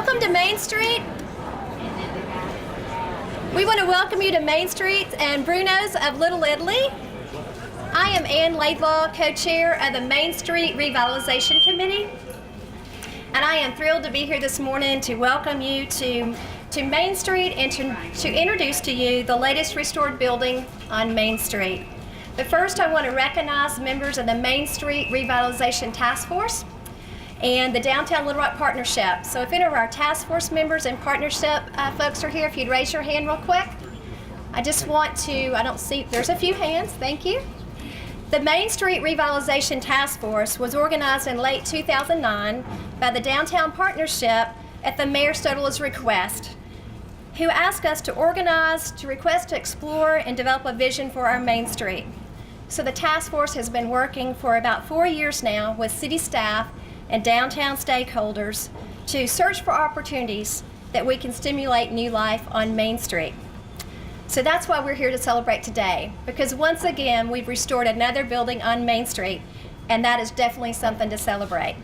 Welcome to Main Street. We want to welcome you to Main Street and Bruno's of Little Italy. I am Ann Laidlaw, co-chair of the Main Street Revitalization Committee. And I am thrilled to be here this morning to welcome you to Main Street and to introduce to you the latest restored building on Main Street. But first I want to recognize members of the Main Street Revitalization Task Force and the Downtown Little Rock Partnership. So if any of our task force members and partnership folks are here, if you'd raise your hand real quick. I just want to, I don't see, there's a few hands, thank you. The Main Street Revitalization Task Force was organized in late 2009 by the Downtown Partnership at the Mayor Stodela's request, who asked us to organize, to request to explore and develop a vision for our Main Street. So the task force has been working for about 4 years now with city staff and downtown stakeholders to search for opportunities that we can stimulate new life on Main Street. So that's why we're here to celebrate today, because once again we've restored another building on Main Street, and that is definitely something to celebrate.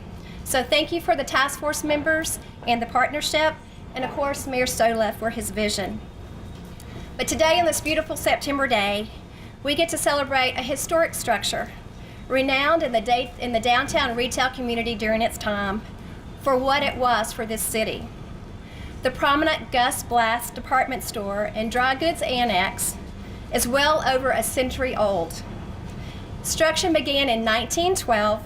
So thank you for the task force members and the partnership, and of course Mayor Stodela for his vision. But today, on this beautiful September day, we get to celebrate a historic structure renowned in the downtown retail community during its time for what it was for this city. The prominent Gus Blass department store and dry goods annex is well over a century old. Construction began in 1912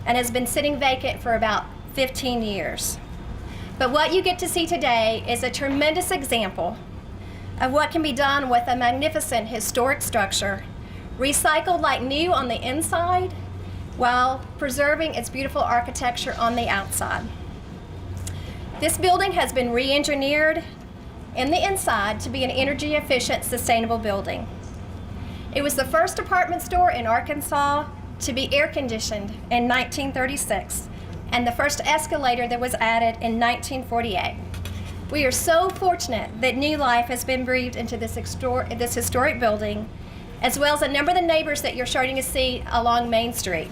and has been sitting vacant for about 15 years. But what you get to see today is a tremendous example of what can be done with a magnificent historic structure, recycled like new on the inside while preserving its beautiful architecture on the outside. This building has been re-engineered in the inside to be an energy efficient, sustainable building. It was the first department store in Arkansas to be air conditioned in 1936 and the first escalator that was added in 1948. We are so fortunate that new life has been breathed into this historic building, as well as a number of the neighbors that you're starting to see along Main Street.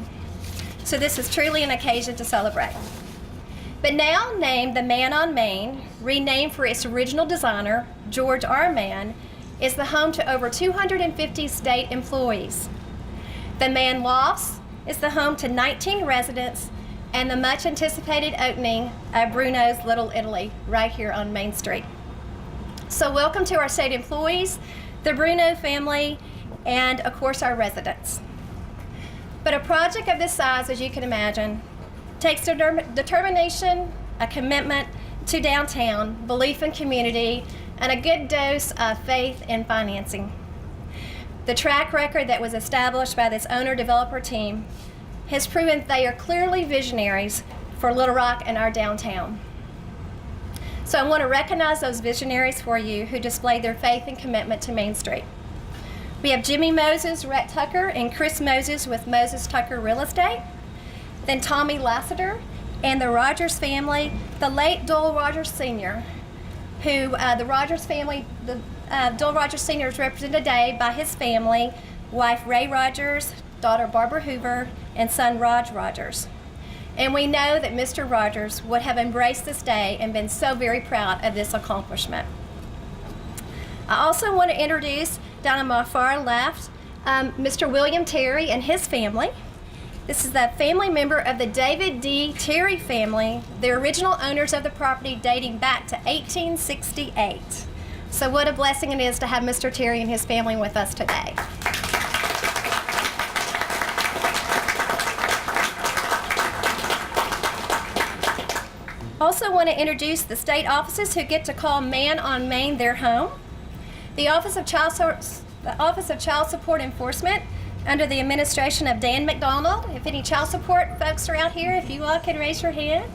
So this is truly an occasion to celebrate. But now named the Mann on Main, renamed for its original designer, George R. Mann, is the home to over 250 state employees. The Mann Lofts is the home to 19 residents and the much anticipated opening of Bruno's Little Italy right here on Main Street. So welcome to our state employees, the Bruno family, and of course our residents. But a project of this size, as you can imagine, takes determination, a commitment to downtown, belief in community, and a good dose of faith and financing. The track record that was established by this owner-developer team has proven they are clearly visionaries for Little Rock and our downtown. So I want to recognize those visionaries for you who displayed their faith and commitment to Main Street. We have Jimmy Moses, Rhett Tucker, and Chris Moses with Moses Tucker Real Estate. Then Tommy Lassiter and the Rogers family, the late Dole Rogers Sr., who Dole Rogers Sr. is represented today by his family, wife Ray Rogers, daughter Barbara Hoover, and son Raj Rogers. And we know that Mr. Rogers would have embraced this day and been so very proud of this accomplishment. I also want to introduce, down on my far left, Mr. William Terry and his family. This is the family member of the David D. Terry family, the original owners of the property dating back to 1868. So what a blessing it is to have Mr. Terry and his family with us today. Also want to introduce the state offices who get to call Mann on Main their home. The Office of Child Support Enforcement under the administration of Dan McDonald. If any child support folks are out here, if you all can raise your hand.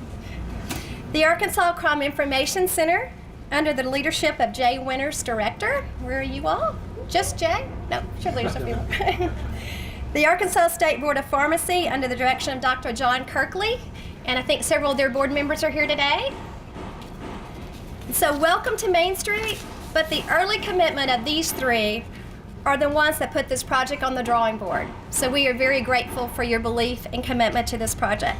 The Arkansas Crime Information Center under the leadership of Jay Winters, Director. Where are you all? Just Jay? No, should leave some people. The Arkansas State Board of Pharmacy under the direction of Dr. John Kirkley, and I think several of their board members are here today. So welcome to Main Street, but the early commitment of these three are the ones that put this project on the drawing board. So we are very grateful for your belief and commitment to this project.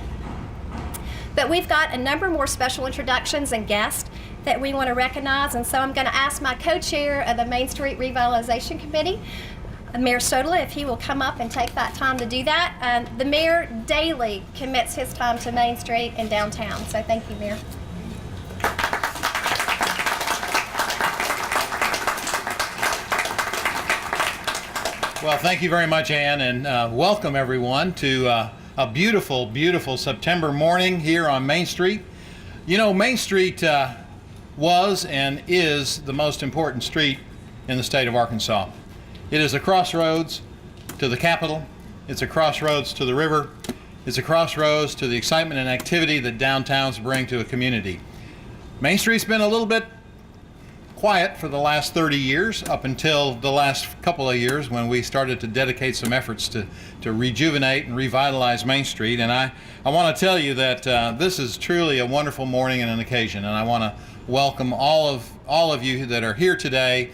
But we've got a number more special introductions and guests that we want to recognize, and so I'm going to ask my co-chair of the Main Street Revitalization Committee, Mayor Sotola, if he will come up and take that time to do that. The mayor daily commits his time to Main Street and downtown, so thank you, Mayor. Well, thank you very much, Ann, and welcome everyone to a beautiful, beautiful September morning here on Main Street. You know, Main Street was and is the most important street in the state of Arkansas. It is a crossroads to the Capitol. It's a crossroads to the river. It's a crossroads to the excitement and activity that downtowns bring to a community. Main Street's been a little bit quiet for the last 30 years, up until the last couple of years when we started to dedicate some efforts to rejuvenate and revitalize Main Street. And I want to tell you that this is truly a wonderful morning and an occasion, and I want to welcome all of you that are here today,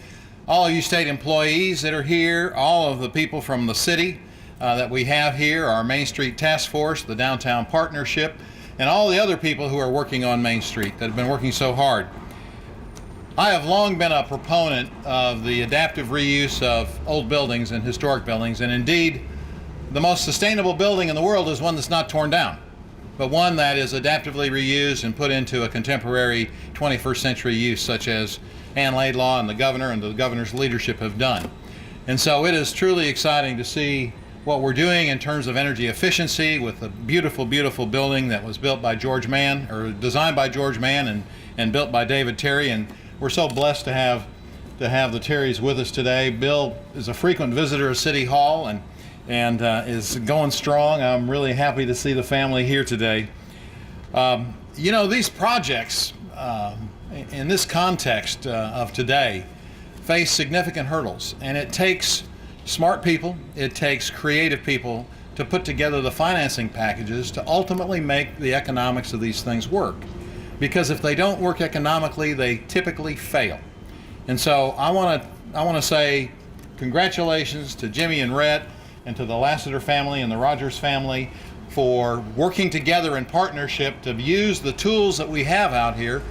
all of you state employees that are here, all of the people from the city that we have here, our Main Street Task Force, the Downtown Partnership, and all the other people who are working on Main Street that have been working so hard. I have long been a proponent of the adaptive reuse of old buildings and historic buildings, and indeed the most sustainable building in the world is one that's not torn down, but one that is adaptively reused and put into a contemporary 21st century use, such as Ann Laidlaw and the governor and the governor's leadership have done. And so it is truly exciting to see what we're doing in terms of energy efficiency with a beautiful, beautiful building that was built by George Mann, or designed by George Mann and built by David Terry. And we're so blessed to have the Terrys with us today. Bill is a frequent visitor of City Hall and is going strong. I'm really happy to see the family here today. You know, these projects in this context of today face significant hurdles, and it takes smart people, it takes creative people to put together the financing packages to ultimately make the economics of these things work. Because if they don't work economically, they typically fail. And so I want to say congratulations to Jimmy and Rhett and to the Lassiter family and the Rogers family for working together in partnership to use the tools that we have out here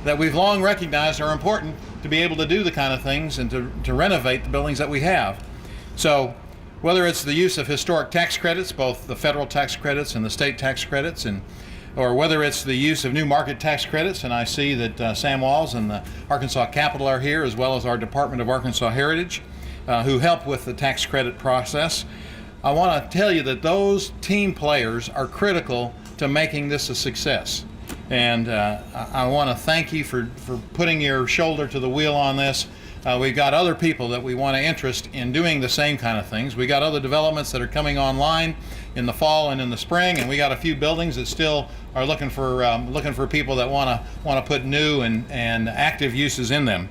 that we've long recognized are important to be able to do the kind of things and to renovate the buildings that we have. So whether it's the use of historic tax credits, both the federal tax credits and the state tax credits, or whether it's the use of new market tax credits, and I see that Sam Walls and the Arkansas Capitol are here, as well as our Department of Arkansas Heritage, who help with the tax credit process. I want to tell you that those team players are critical to making this a success. And I want to thank you for putting your shoulder to the wheel on this. We've got other people that we want to interest in doing the same kind of things. We got other developments that are coming online in the fall and in the spring, and we got a few buildings that still are looking for people that want to put new and active uses in them.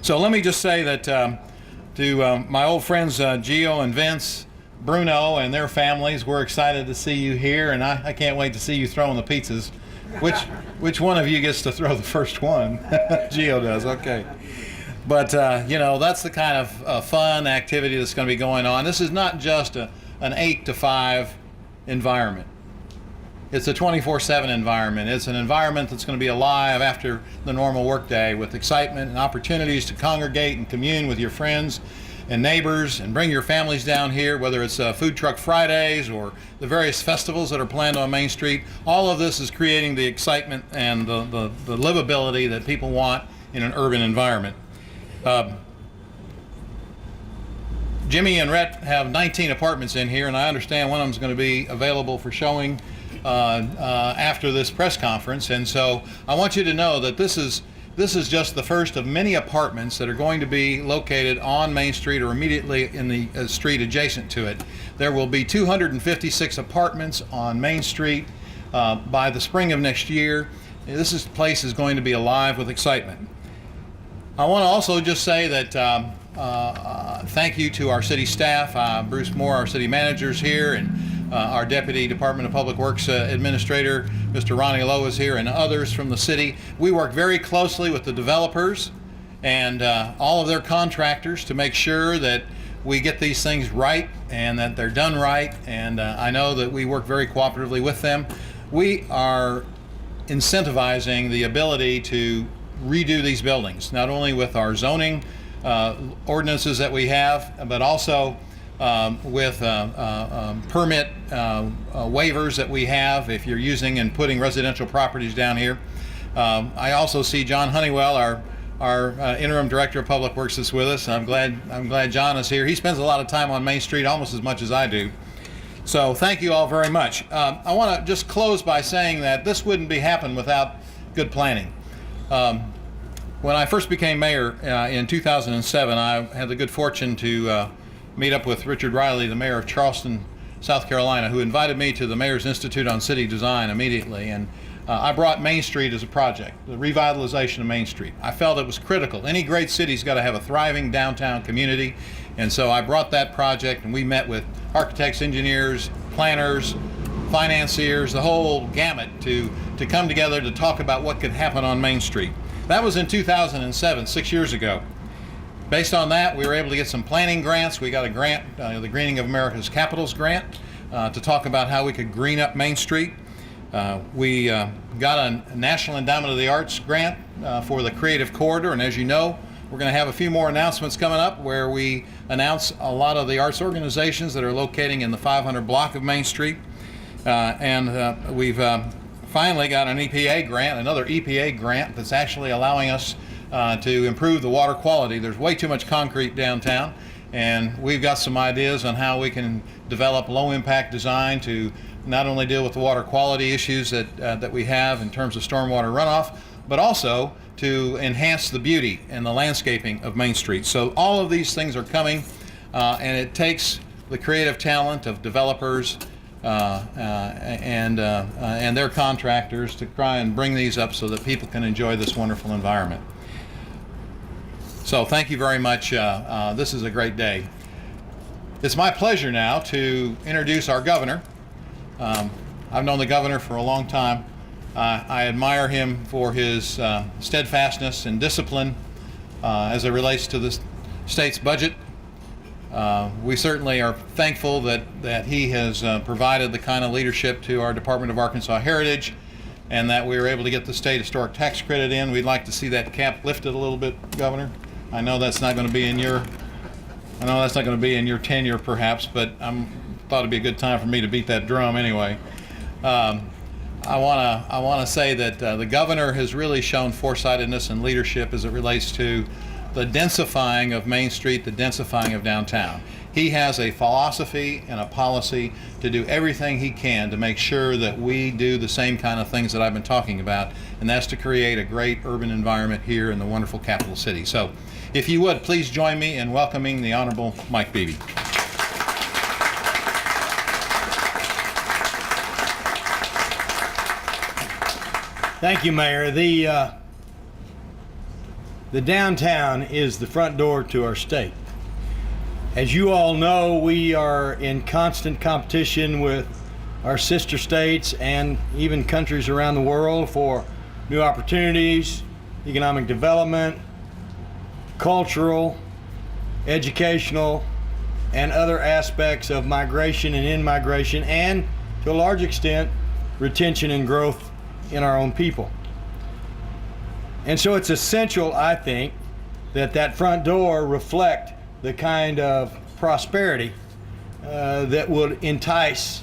So let me just say that to my old friends Gio and Vince, Bruno and their families, we're excited to see you here, and I can't wait to see you throwing the pizzas. Which one of you gets to throw the first one? Gio does, okay. But you know, that's the kind of fun activity that's going to be going on. This is not just an 8 to 5 environment. It's a 24/7 environment. It's an environment that's going to be alive after the normal workday with excitement and opportunities to congregate and commune with your friends and neighbors and bring your families down here, whether it's Food Truck Fridays or the various festivals that are planned on Main Street. All of this is creating the excitement and the livability that people want in an urban environment. Jimmy and Rhett have 19 apartments in here, and I understand one of them is going to be available for showing after this press conference. And so I want you to know that this is just the first of many apartments that are going to be located on Main Street or immediately in the street adjacent to it. There will be 256 apartments on Main Street by the spring of next year. This place is going to be alive with excitement. I want to also just say that thank you to our city staff, Bruce Moore, our city manager, is here, and our Deputy Department of Public Works Administrator, Mr. Ronnie Lowe, is here, and others from the city. We work very closely with the developers and all of their contractors to make sure that we get these things right and that they're done right, and I know that we work very cooperatively with them. we are incentivizing the ability to redo these buildings, not only with our zoning ordinances that we have, but also with permit waivers that we have if you're using and putting residential properties down here. I also see John Honeywell, our interim director of public works, is with us. I'm glad John is here. He spends a lot of time on Main Street, almost as much as I do. So thank you all very much. I want to just close by saying that this wouldn't be happen without good planning. When I first became mayor in 2007, I had the good fortune to meet up with Richard Riley, the mayor of Charleston, South Carolina, who invited me to the Mayor's Institute on City Design immediately. And I brought Main Street as a project, the revitalization of Main Street. I felt it was critical. Any great city's got to have a thriving downtown community. And so I brought that project, and we met with architects, engineers, planners, financiers, the whole gamut to come together to talk about what could happen on Main Street. That was in 2007, 6 years ago. Based on that, we were able to get some planning grants. We got a grant, the Greening of America's Capitals grant, to talk about how we could green up Main Street. We got a National Endowment of the Arts grant for the Creative Corridor, and as you know, we're going to have a few more announcements coming up where we announce a lot of the arts organizations that are locating in the 500 block of Main Street. We've finally got an EPA grant, another EPA grant that's actually allowing us to improve the water quality. There's way too much concrete downtown, and we've got some ideas on how we can develop low-impact design to not only deal with the water quality issues that we have in terms of stormwater runoff, but also to enhance the beauty and the landscaping of Main Street. So all of these things are coming, and it takes the creative talent of developers and their contractors to try and bring these up so that people can enjoy this wonderful environment. So thank you very much. This is a great day. It's my pleasure now to introduce our governor. I've known the governor for a long time. I admire him for his steadfastness and discipline as it relates to the state's budget. We certainly are thankful that he has provided the kind of leadership to our Department of Arkansas Heritage, and that we were able to get the state historic tax credit in. We'd like to see that cap lifted a little bit, Governor. I know that's not going to be in your tenure, perhaps, but thought it'd be a good time for me to beat that drum anyway. I want to say that the governor has really shown foresightedness and leadership as it relates to the densifying of Main Street, the densifying of downtown. He has a philosophy and a policy to do everything he can to make sure that we do the same kind of things that I've been talking about, and that's to create a great urban environment here in the wonderful capital city. So if you would, please join me in welcoming the Honorable Mike Beebe. Thank you, Mayor. The downtown is the front door to our state. As you all know, we are in constant competition with our sister states and even countries around the world for new opportunities, economic development, cultural, educational, and other aspects of migration and in-migration, and to a large extent, retention and growth in our own people. And so it's essential, I think, that front door reflect the kind of prosperity that would entice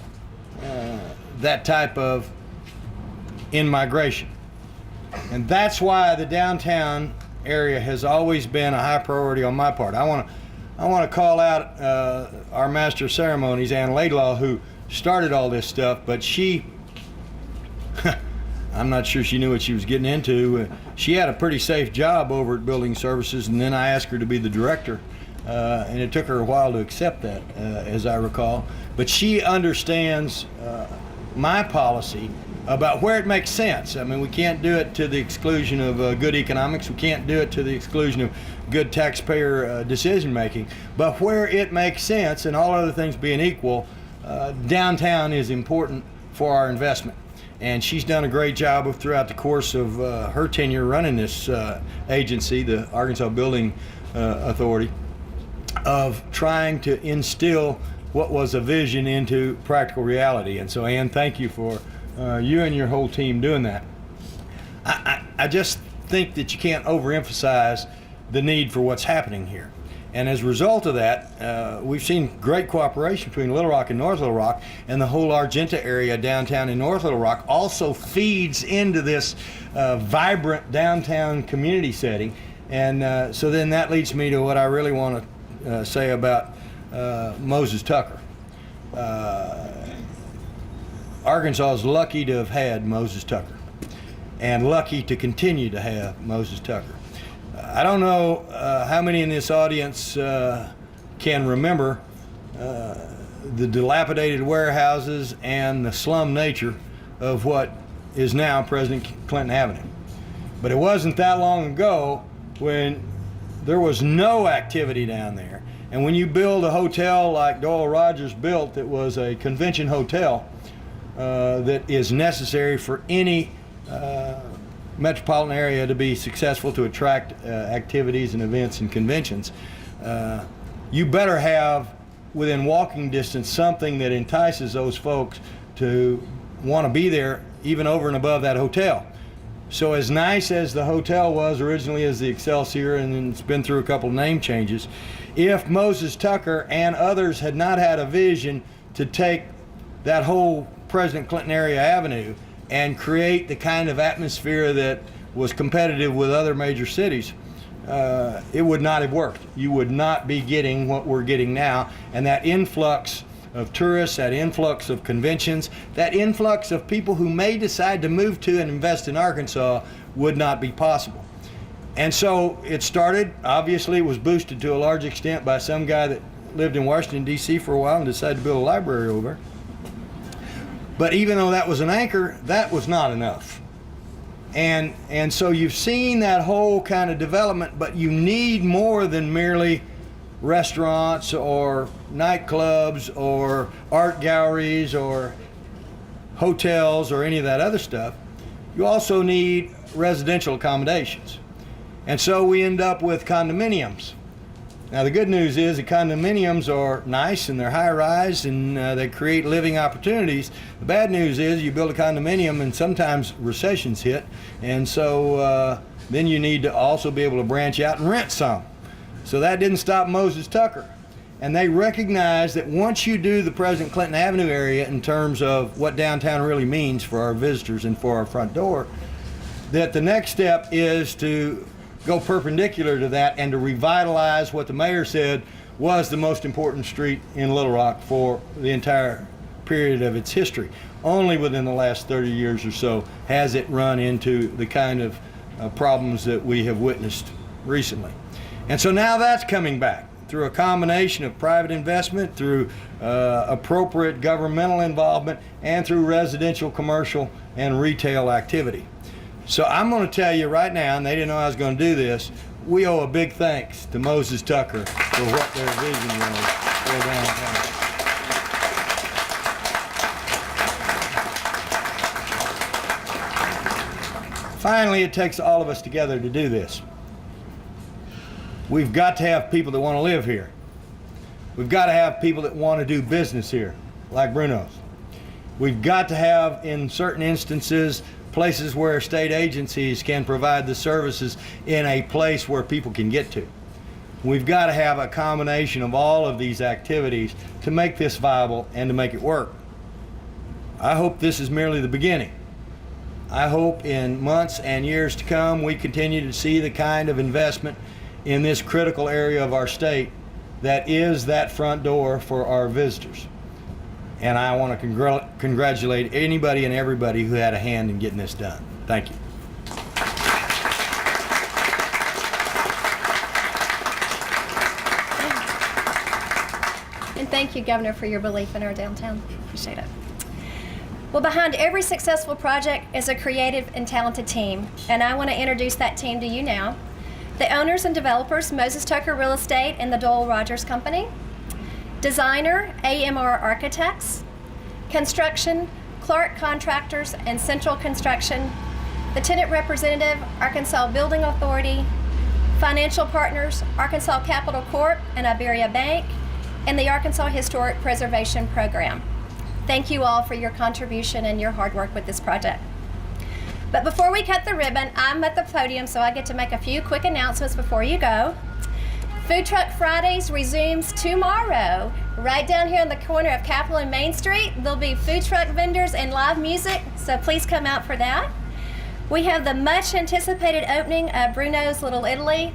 that type of in-migration. And that's why the downtown area has always been a high priority on my part. I want to call out our master of ceremonies, Ann Laidlaw, who started all this stuff, but she I'm not sure she knew what she was getting into. She had a pretty safe job over at Building Services, and then I asked her to be the director, and it took her a while to accept that, as I recall. But she understands my policy about where it makes sense. I mean, we can't do it to the exclusion of good economics. We can't do it to the exclusion of good taxpayer decision making. But where it makes sense, and all other things being equal, downtown is important for our investment. And she's done a great job throughout the course of her tenure running this agency, the Arkansas Building Authority, of trying to instill what was a vision into practical reality. And so, Ann, thank you for you and your whole team doing that. I just think that you can't overemphasize the need for what's happening here. And as a result of that, we've seen great cooperation between Little Rock and North Little Rock, and the whole Argenta area downtown in North Little Rock also feeds into this vibrant downtown community setting. And so then that leads me to what I really want to say about Moses Tucker. Arkansas is lucky to have had Moses Tucker, and lucky to continue to have Moses Tucker. I don't know how many in this audience can remember the dilapidated warehouses and the slum nature of what is now President Clinton Avenue. But it wasn't that long ago when there was no activity down there. And when you build a hotel like Doyle Rogers built, that was a convention hotel that is necessary for any metropolitan area to be successful, to attract activities and events and conventions, you better have within walking distance something that entices those folks to want to be there, even over and above that hotel. So as nice as the hotel was originally as the Excelsior, and then it's been through a couple of name changes, if Moses Tucker and others had not had a vision to take that whole President Clinton area avenue and create the kind of atmosphere that was competitive with other major cities, it would not have worked. You would not be getting what we're getting now, and that influx of tourists, that influx of conventions, that influx of people who may decide to move to and invest in Arkansas would not be possible. And so it started, obviously it was boosted to a large extent by some guy that lived in Washington, D.C. for a while and decided to build a library over. But even though that was an anchor, that was not enough. And so you've seen that whole kind of development, but you need more than merely restaurants or nightclubs or art galleries or hotels or any of that other stuff. You also need residential accommodations. And so we end up with condominiums. Now the good news is the condominiums are nice and they're high-rise and they create living opportunities. The bad news is you build a condominium and sometimes recessions hit, and so then you need to also be able to branch out and rent some. So that didn't stop Moses Tucker. And they recognize that once you do the President Clinton Avenue area in terms of what downtown really means for our visitors and for our front door, that the next step is to go perpendicular to that and to revitalize what the mayor said was the most important street in Little Rock for the entire period of its history. Only within the last 30 years or so has it run into the kind of problems that we have witnessed recently. And so now that's coming back through a combination of private investment, through appropriate governmental involvement, and through residential, commercial, and retail activity. So I'm going to tell you right now, and they didn't know I was going to do this, we owe a big thanks to Moses Tucker for what their vision was for downtown. Finally, it takes all of us together to do this. We've got to have people that want to live here. We've got to have people that want to do business here, like Bruno's. We've got to have, in certain instances, places where state agencies can provide the services in a place where people can get to. We've got to have a combination of all of these activities to make this viable and to make it work. I hope this is merely the beginning. I hope in months and years to come we continue to see the kind of investment in this critical area of our state that is that front door for our visitors. And I want to congratulate anybody and everybody who had a hand in getting this done. Thank you. And thank you, Governor, for your belief in our downtown. Appreciate it. Well, behind every successful project is a creative and talented team, and I want to introduce that team to you now. The owners and developers, Moses Tucker Real Estate and the Doyle Rogers Company. Designer, AMR Architects. Construction, Clark Contractors and Central Construction. The tenant representative, Arkansas Building Authority. Financial partners, Arkansas Capital Corp and Iberia Bank, and the Arkansas Historic Preservation Program. Thank you all for your contribution and your hard work with this project. But before we cut the ribbon, I'm at the podium, so I get to make a few quick announcements before you go. Food Truck Fridays resumes tomorrow, right down here in the corner of Capitol and Main Street. There'll be food truck vendors and live music, so please come out for that. We have the much anticipated opening of Bruno's Little Italy,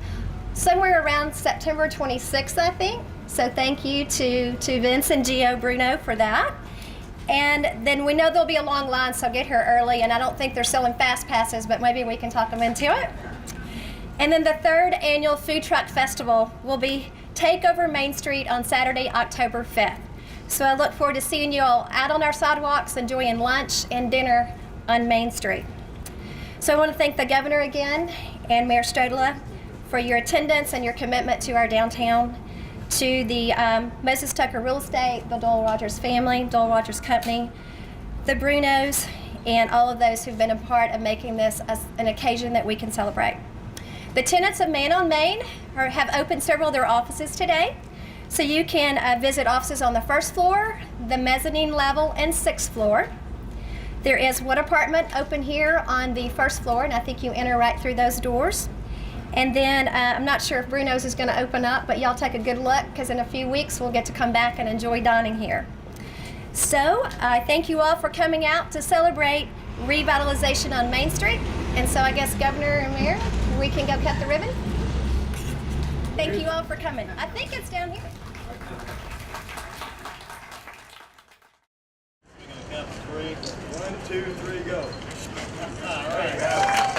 somewhere around September 26th, I think. So thank you to Vince and Gio Bruno for that. And then we know there'll be a long line, so get here early. And I don't think they're selling fast passes, but maybe we can talk them into it. And then the third annual Food Truck Festival will be Take Over Main Street on Saturday, October 5th. So I look forward to seeing you all out on our sidewalks, enjoying lunch and dinner on Main Street. So I want to thank the governor again and Mayor Stodola for your attendance and your commitment to our downtown, to the Moses Tucker Real Estate, the Dole Rogers family, Dole Rogers Company, the Brunos, and all of those who've been a part of making this an occasion that we can celebrate. The tenants of Mann on Main have opened several of their offices today. So you can visit offices on the first floor, the mezzanine level, and sixth floor. There is one apartment open here on the first floor, and I think you enter right through those doors. And then I'm not sure if Bruno's is going to open up, but y'all take a good look, because in a few weeks we'll get to come back and enjoy dining here. So I thank you all for coming out to celebrate revitalization on Main Street. And so I guess Governor and Mayor, we can go cut the ribbon. Thank you all for coming. I think it's down here. We're gonna count to 3. 1, 2, 3, go. All right.